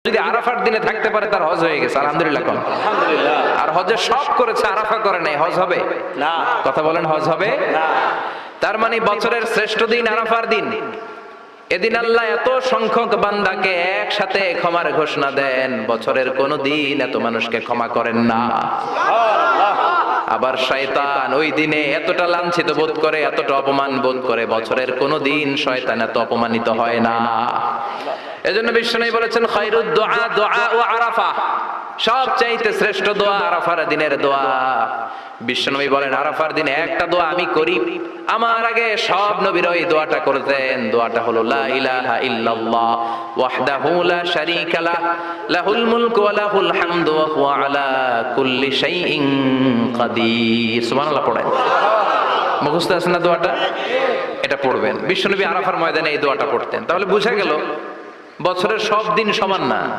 যদি আরাফার দিনে থাকতে পারে তার হজ হয়ে গেছে, আলহামদুলিল্লাহ। কোন আলহামদুলিল্লাহ। আর হজের সব করেছে, আরাফা করে নাই, হজ হবে না, কথা বলেন, হজ হবে না। তার মানে বছরের শ্রেষ্ঠ দিন আরাফার দিন। এদিন আল্লাহ এত সংখ্যক বান্দাকে একসাথে ক্ষমার ঘোষণা দেন, বছরের কোন দিন এত মানুষকে ক্ষমা করেন না। আবার শয়তান ওই দিনে এতটা লাঞ্ছিত বোধ করে, এতটা অপমান বোধ করে, বছরের কোন দিন শয়তান এত অপমানিত হয় না। এজন্য বিশ্বনবী বলেছেন খায়রুদ দুআ দুআ ও আরাফা, সবচাইতে শ্রেষ্ঠ দোয়া আরাফার দিনের দোয়া। বিশ্বনবী বলেন আরাফার দিনে একটা দোয়া আমি করি, আমার আগে সব নবীরা এই দোয়াটা করতেন। দোয়াটা হলো লা ইলাহা ইল্লাল্লাহ ওয়াহদাহু লা শারীকা লাহ লাহুল মুলকু ওয়া লাহুল হামদু ওয়া হুয়া আলা কুল্লি শাইইন কাদির। সুবহানাল্লাহ পড়েন, মুখস্থ আছে না দোয়াটা? এটা পড়বেন। বিশ্বনবী আরাফার ময়দানে এই দোয়াটা পড়তেন। তাহলে বোঝা গেল বছরের সব দিন সমান না।